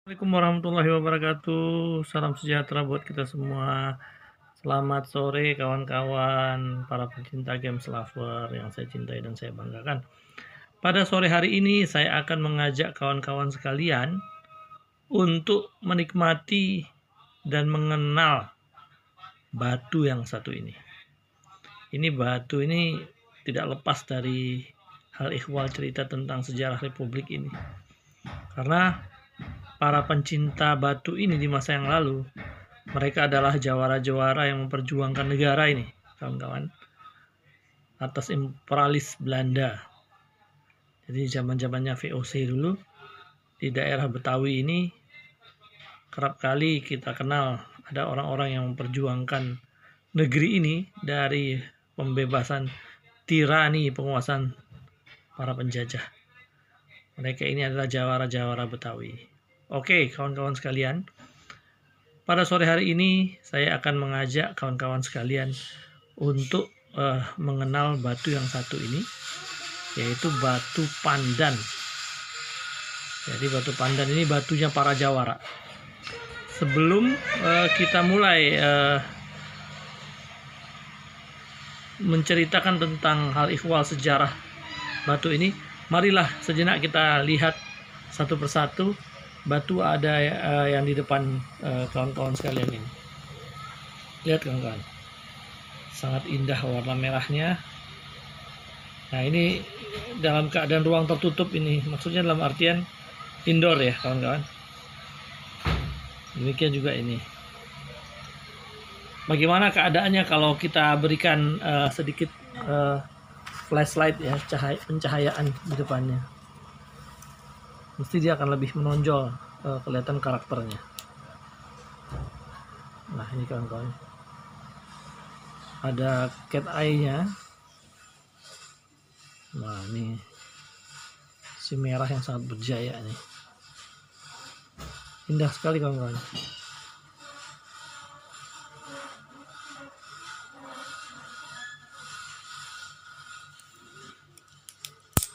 Assalamualaikum warahmatullahi wabarakatuh. Salam sejahtera buat kita semua. Selamat sore kawan-kawan, para pecinta games lover yang saya cintai dan saya banggakan. Pada sore hari ini saya akan mengajak kawan-kawan sekalian untuk menikmati dan mengenal batu yang satu ini. Batu ini tidak lepas dari hal ihwal cerita tentang sejarah Republik ini. Karena para pencinta batu ini di masa yang lalu, mereka adalah jawara-jawara yang memperjuangkan negara ini, kawan-kawan, atas imperialis Belanda. Jadi zaman-zamannya VOC dulu, di daerah Betawi ini kerap kali kita kenal ada orang-orang yang memperjuangkan negeri ini dari pembebasan tirani penguasaan para penjajah. Mereka ini adalah jawara-jawara Betawi. Oke, kawan-kawan sekalian, pada sore hari ini saya akan mengajak kawan-kawan sekalian untuk mengenal batu yang satu ini, yaitu batu pandan. Jadi batu pandan ini batunya para jawara. Sebelum kita mulai menceritakan tentang hal ihwal sejarah batu ini, marilah sejenak kita lihat satu persatu batu ada yang di depan kawan-kawan sekalian ini. Lihat kawan-kawan, sangat indah warna merahnya. Nah, ini dalam keadaan ruang tertutup ini, maksudnya dalam artian indoor ya kawan-kawan. Demikian juga ini. Bagaimana keadaannya kalau kita berikan sedikit flashlight ya, pencahayaan di depannya? Mesti dia akan lebih menonjol, kelihatan karakternya. Nah, ini kawan-kawan, ada cat eye-nya. Nah, ini si merah yang sangat berjaya nih. Indah sekali kawan-kawan.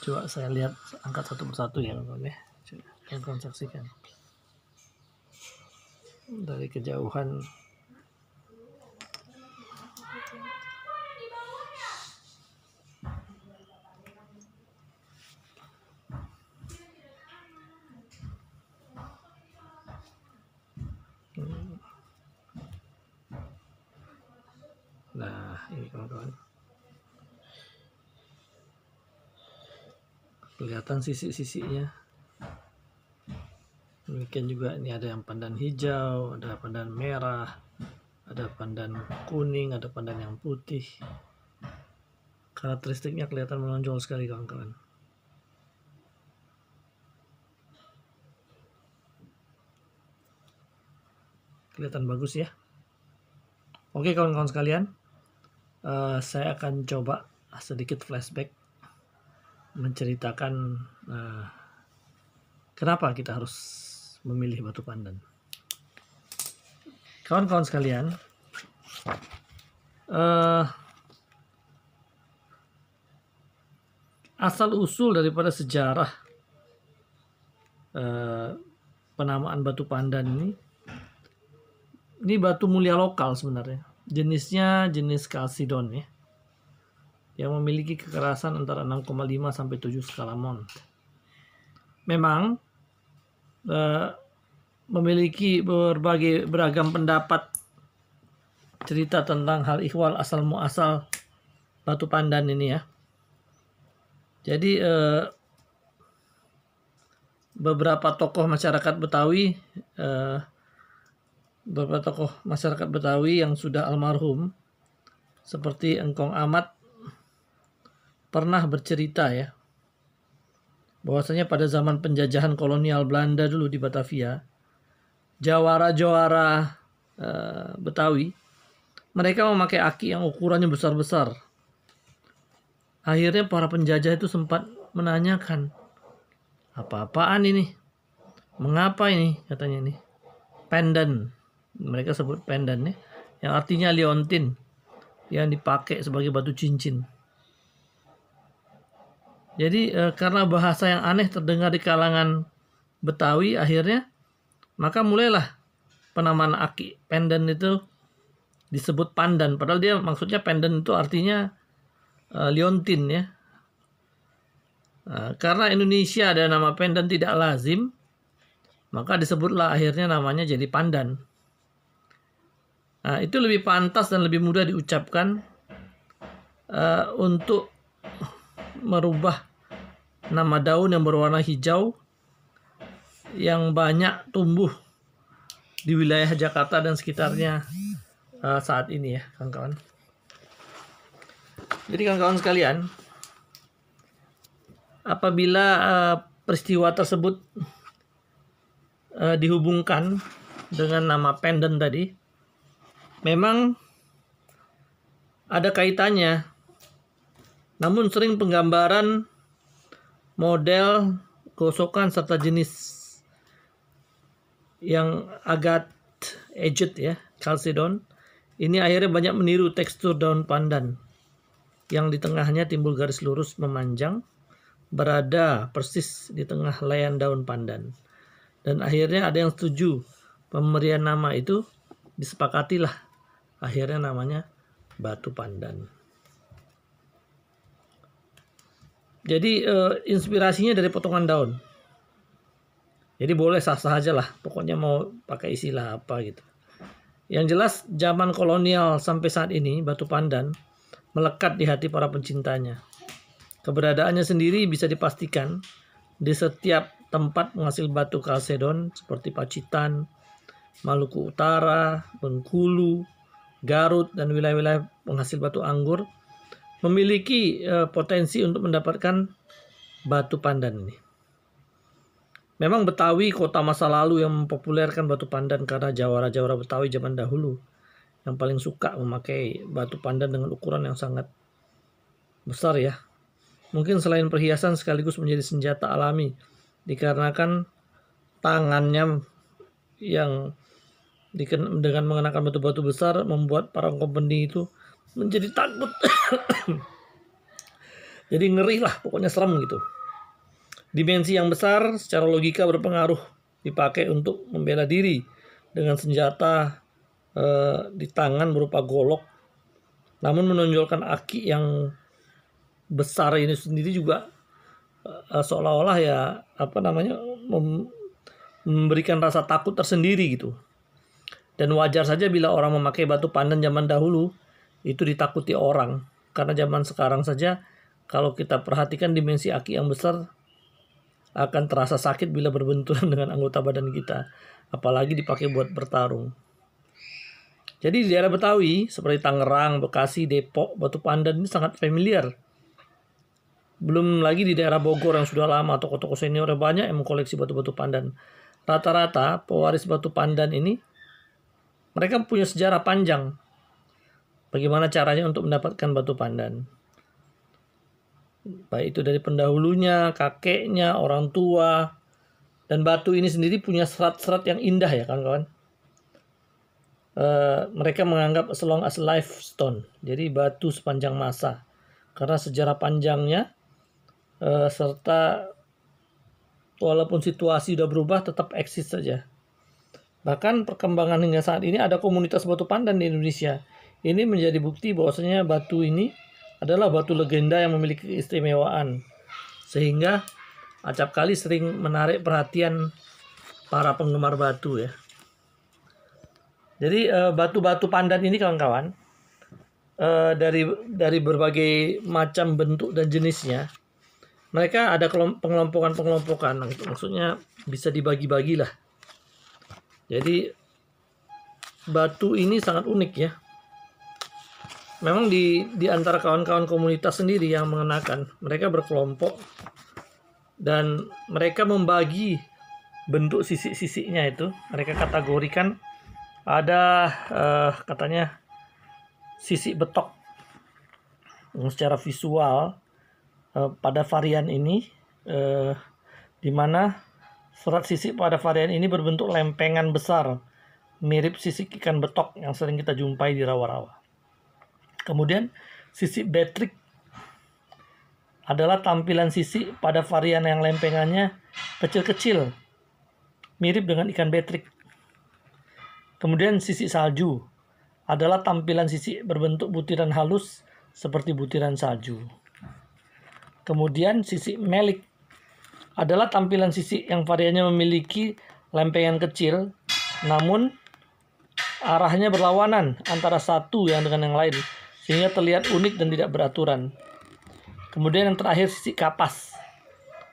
Coba saya lihat, angkat satu persatu ya kawan-kawan ya. Kawan-kawan saksikan dari kejauhan. Nah, ini kawan-kawan, kelihatan sisi-sisinya. Demikian juga ini ada yang pandan hijau, ada pandan merah, ada pandan kuning, ada pandan yang putih. Karakteristiknya kelihatan menonjol sekali kawan-kawan. Kelihatan bagus ya. Oke kawan-kawan sekalian, saya akan coba sedikit flashback menceritakan kenapa kita harus memilih batu pandan. Kawan-kawan sekalian, asal usul daripada sejarah penamaan batu pandan ini batu mulia lokal sebenarnya. Jenisnya jenis kalsidon ya, yang memiliki kekerasan antara 6,5 sampai 7 skala Mohn. Memang memiliki beragam pendapat cerita tentang hal ihwal asal muasal batu pandan ini ya. Jadi beberapa tokoh masyarakat Betawi yang sudah almarhum seperti Engkong Amat pernah bercerita ya, bahwasanya pada zaman penjajahan kolonial Belanda dulu di Batavia, jawara-jawara Betawi mereka memakai aki yang ukurannya besar-besar. Akhirnya para penjajah itu sempat menanyakan, apa-apaan ini? Mengapa ini? Katanya ini pendant. Mereka sebut pendant ya, yang artinya liontin, yang dipakai sebagai batu cincin. Jadi karena bahasa yang aneh terdengar di kalangan Betawi, akhirnya Maka mulailah penamaan aki pandan itu disebut pandan. Padahal dia maksudnya pandan itu artinya liontin ya. Karena Indonesia ada nama pandan tidak lazim, maka disebutlah akhirnya namanya jadi pandan. Itu lebih pantas dan lebih mudah diucapkan untuk merubah nama daun yang berwarna hijau yang banyak tumbuh di wilayah Jakarta dan sekitarnya saat ini ya kawan-kawan. Jadi kawan-kawan sekalian, apabila peristiwa tersebut dihubungkan dengan nama pandan tadi, memang ada kaitannya. Namun sering penggambaran model gosokan serta jenis yang agak aged ya, Chalcedon, ini akhirnya banyak meniru tekstur daun pandan yang di tengahnya timbul garis lurus memanjang berada persis di tengah layan daun pandan. Dan akhirnya ada yang setuju pemberian nama itu, disepakatilah akhirnya namanya batu pandan. Jadi inspirasinya dari potongan daun. Jadi boleh sah-sah aja lah, pokoknya mau pakai istilah apa gitu. Yang jelas zaman kolonial sampai saat ini batu pandan melekat di hati para pencintanya. Keberadaannya sendiri bisa dipastikan di setiap tempat penghasil batu Chalcedon seperti Pacitan, Maluku Utara, Bengkulu, Garut, dan wilayah-wilayah penghasil batu anggur memiliki potensi untuk mendapatkan batu pandan ini. Memang Betawi kota masa lalu yang mempopulerkan batu pandan karena jawara-jawara Betawi zaman dahulu yang paling suka memakai batu pandan dengan ukuran yang sangat besar ya. Mungkin selain perhiasan sekaligus menjadi senjata alami dikarenakan tangannya yang dengan mengenakan batu-batu besar membuat para kompeni itu menjadi takut. Jadi ngeri lah, pokoknya serem gitu. Dimensi yang besar secara logika berpengaruh dipakai untuk membela diri dengan senjata di tangan berupa golok. Namun menonjolkan aki yang besar ini sendiri juga seolah-olah ya memberikan rasa takut tersendiri gitu. Dan wajar saja bila orang memakai batu pandan zaman dahulu itu ditakuti orang. Karena zaman sekarang saja kalau kita perhatikan dimensi aki yang besar akan terasa sakit bila berbenturan dengan anggota badan kita. Apalagi dipakai buat bertarung. Jadi di daerah Betawi seperti Tangerang, Bekasi, Depok, batu pandan ini sangat familiar. Belum lagi di daerah Bogor yang sudah lama tokoh-tokoh senior banyak yang mengkoleksi batu-batu pandan. Rata-rata pewaris batu pandan ini mereka punya sejarah panjang. Bagaimana caranya untuk mendapatkan batu pandan. Baik itu dari pendahulunya, kakeknya, orang tua. Dan batu ini sendiri punya serat-serat yang indah ya kawan-kawan. Mereka menganggap as long as life stone. Jadi batu sepanjang masa. Karena sejarah panjangnya serta walaupun situasi sudah berubah tetap eksis saja. Bahkan perkembangan hingga saat ini ada komunitas batu pandan di Indonesia. Ini menjadi bukti bahwasanya batu ini adalah batu legenda yang memiliki keistimewaan. Sehingga acap kali sering menarik perhatian para penggemar batu ya. Jadi batu-batu pandan ini kawan-kawan dari berbagai macam bentuk dan jenisnya, mereka ada pengelompokan. Maksudnya bisa dibagi-bagi lah. Jadi batu ini sangat unik ya. Memang di antara kawan-kawan komunitas sendiri yang mengenakan, mereka berkelompok dan mereka membagi bentuk sisik-sisiknya itu. Mereka kategorikan ada katanya sisik betok secara visual pada varian ini di mana serat sisik pada varian ini berbentuk lempengan besar mirip sisik ikan betok yang sering kita jumpai di rawa-rawa. Kemudian sisik betrik adalah tampilan sisik pada varian yang lempengannya kecil-kecil mirip dengan ikan betrik. Kemudian sisik salju adalah tampilan sisik berbentuk butiran halus seperti butiran salju. Kemudian sisik melik adalah tampilan sisik yang variannya memiliki lempengan kecil, namun arahnya berlawanan antara satu yang dengan yang lain, sehingga terlihat unik dan tidak beraturan. Kemudian yang terakhir sisik kapas.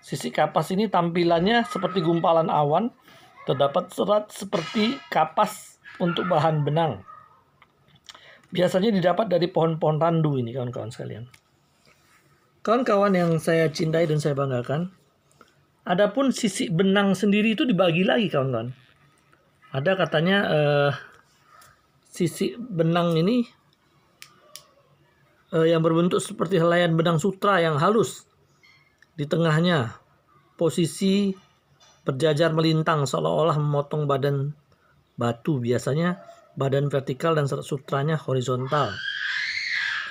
Sisik kapas ini tampilannya seperti gumpalan awan, terdapat serat seperti kapas untuk bahan benang. Biasanya didapat dari pohon-pohon randu ini, kawan-kawan sekalian. Kawan-kawan yang saya cintai dan saya banggakan, adapun sisik benang sendiri itu dibagi lagi, kawan-kawan. Ada katanya sisik benang ini yang berbentuk seperti helaian benang sutra yang halus. Di tengahnya posisi berjajar melintang seolah-olah memotong badan batu. Biasanya badan vertikal dan serat sutranya horizontal.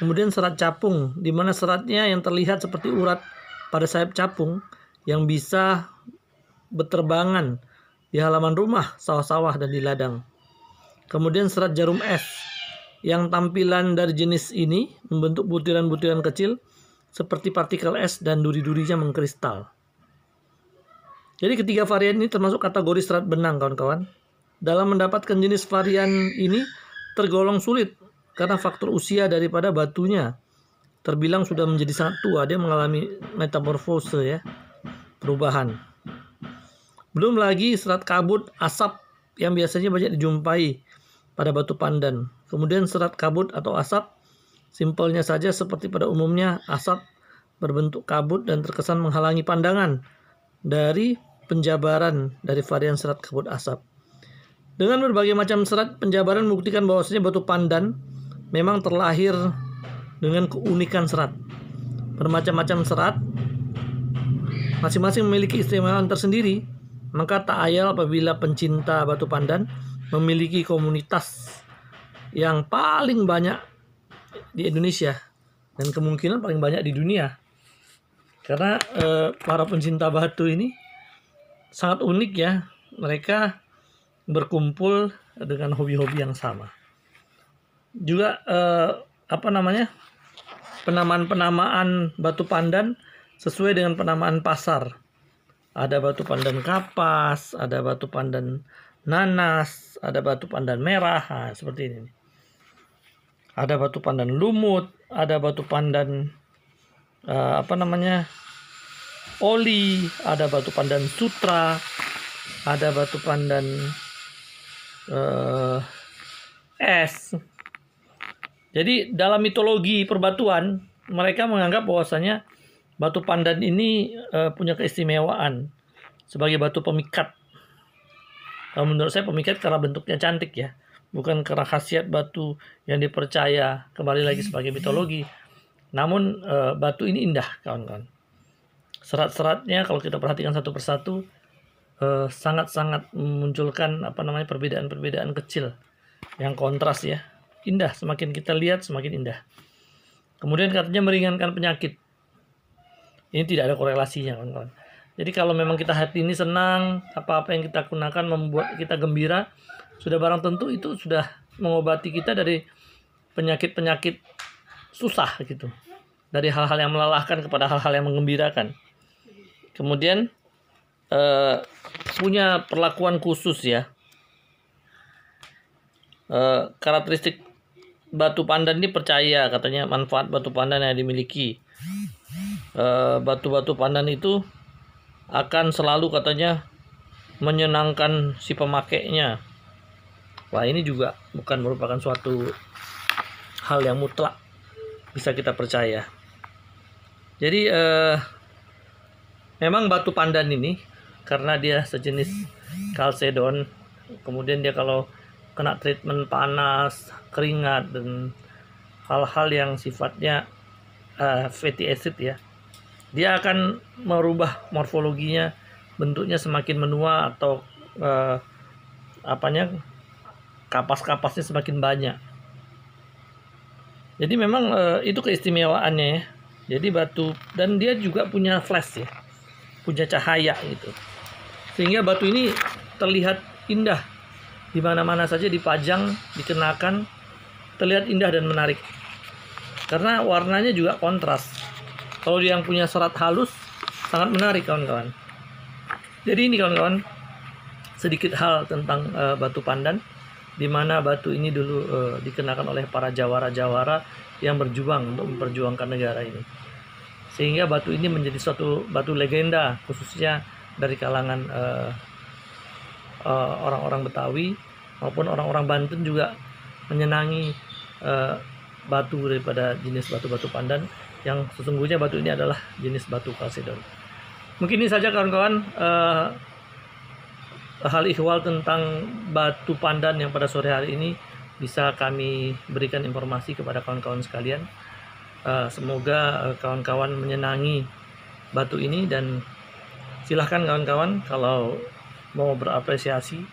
Kemudian serat capung, di mana seratnya yang terlihat seperti urat pada sayap capung yang bisa berterbangan di halaman rumah, sawah-sawah, dan di ladang. Kemudian serat jarum es, yang tampilan dari jenis ini membentuk butiran-butiran kecil seperti partikel es dan duri-durinya mengkristal. Jadi ketiga varian ini termasuk kategori serat benang, kawan-kawan. Dalam mendapatkan jenis varian ini tergolong sulit karena faktor usia daripada batunya terbilang sudah menjadi sangat tua. Dia mengalami metamorfose, ya, perubahan. Belum lagi serat kabut asap yang biasanya banyak dijumpai pada batu pandan. Kemudian serat kabut atau asap, simpelnya saja seperti pada umumnya, asap berbentuk kabut dan terkesan menghalangi pandangan dari penjabaran dari varian serat kabut asap. Dengan berbagai macam serat, penjabaran membuktikan bahwasanya batu pandan memang terlahir dengan keunikan serat. Bermacam-macam serat, masing-masing memiliki keistimewaan tersendiri, maka tak ayal apabila pencinta batu pandan memiliki komunitas yang paling banyak di Indonesia dan kemungkinan paling banyak di dunia. Karena para pencinta batu ini sangat unik, ya. Mereka berkumpul dengan hobi-hobi yang sama. Juga penamaan-penamaan batu pandan sesuai dengan penamaan pasar. Ada batu pandan kapas, ada batu pandan nanas, ada batu pandan merah, seperti ini. Ada batu pandan lumut, ada batu pandan oli, ada batu pandan sutra, ada batu pandan es. Jadi dalam mitologi perbatuan mereka menganggap bahwasanya batu pandan ini punya keistimewaan sebagai batu pemikat. Menurut saya pemikat karena bentuknya cantik, ya, bukan karena khasiat batu yang dipercaya, kembali lagi sebagai mitologi. Namun batu ini indah, kawan-kawan. Serat-seratnya kalau kita perhatikan satu persatu sangat-sangat memunculkan perbedaan-perbedaan kecil yang kontras, ya. Indah, semakin kita lihat semakin indah. Kemudian katanya meringankan penyakit. Ini tidak ada korelasinya, kawan-kawan. Jadi kalau memang kita hati ini senang, apa-apa yang kita gunakan membuat kita gembira, sudah barang tentu itu sudah mengobati kita dari penyakit-penyakit susah, gitu. Dari hal-hal yang melelahkan kepada hal-hal yang menggembirakan. Kemudian punya perlakuan khusus, ya. Karakteristik batu pandan ini percaya, katanya manfaat batu pandan yang dimiliki. Batu-batu pandan itu akan selalu, katanya, menyenangkan si pemakainya. Wah, ini juga bukan merupakan suatu hal yang mutlak bisa kita percaya. Jadi memang batu pandan ini karena dia sejenis kalsedon, kemudian dia kalau kena treatment panas, keringat, dan hal-hal yang sifatnya fatty acid, ya, dia akan merubah morfologinya, bentuknya semakin menua atau kapas-kapasnya semakin banyak. Jadi memang itu keistimewaannya, ya. Jadi batu, dan dia juga punya flash, ya, punya cahaya, gitu. Sehingga batu ini terlihat indah di mana-mana saja dipajang, dikenakan, terlihat indah dan menarik. Karena warnanya juga kontras. Kalau yang punya serat halus sangat menarik kawan-kawan. Jadi ini kawan-kawan sedikit hal tentang batu pandan, di mana batu ini dulu dikenakan oleh para jawara-jawara yang berjuang untuk memperjuangkan negara ini. Sehingga batu ini menjadi suatu batu legenda, khususnya dari kalangan orang-orang Betawi maupun orang-orang Banten juga menyenangi batu daripada jenis batu-batu pandan, yang sesungguhnya batu ini adalah jenis batu kalsedon. Mungkin ini saja kawan-kawan hal ihwal tentang batu pandan yang pada sore hari ini bisa kami berikan informasi kepada kawan-kawan sekalian. Semoga kawan-kawan menyenangi batu ini, dan silahkan kawan-kawan kalau mau berapresiasi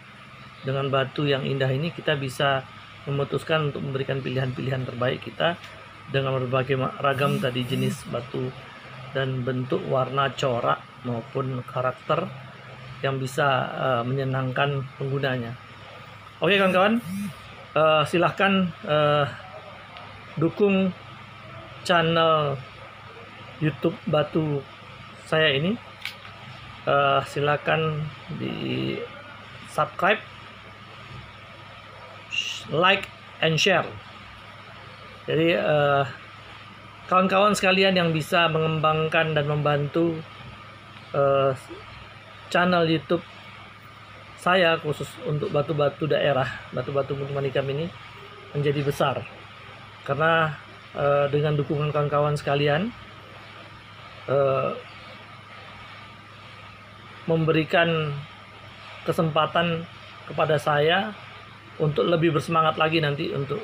dengan batu yang indah ini, kita bisa memutuskan untuk memberikan pilihan-pilihan terbaik kita dengan berbagai ragam tadi jenis batu dan bentuk, warna, corak maupun karakter yang bisa menyenangkan penggunanya. Oke kawan-kawan, silahkan dukung channel YouTube batu saya ini. Silakan di subscribe, like, and share. Jadi kawan-kawan sekalian yang bisa mengembangkan dan membantu channel YouTube saya khusus untuk batu-batu daerah, batu-batu Mutu Manikam ini menjadi besar. Karena dengan dukungan kawan-kawan sekalian memberikan kesempatan kepada saya untuk lebih bersemangat lagi nanti untuk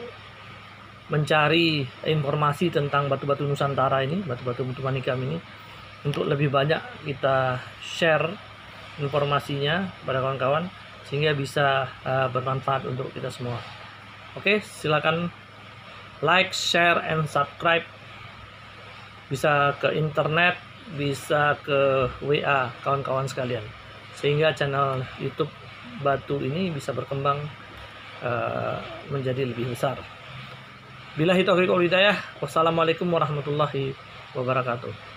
mencari informasi tentang batu-batu Nusantara ini, batu-batu Mutu Manikam ini, untuk lebih banyak kita share informasinya pada kawan-kawan sehingga bisa bermanfaat untuk kita semua. Oke, silakan like, share, and subscribe. Bisa ke internet, bisa ke WA kawan-kawan sekalian, sehingga channel YouTube batu ini bisa berkembang menjadi lebih besar. Billahi taufiq wal hidayah. Wassalamualaikum warahmatullahi wabarakatuh.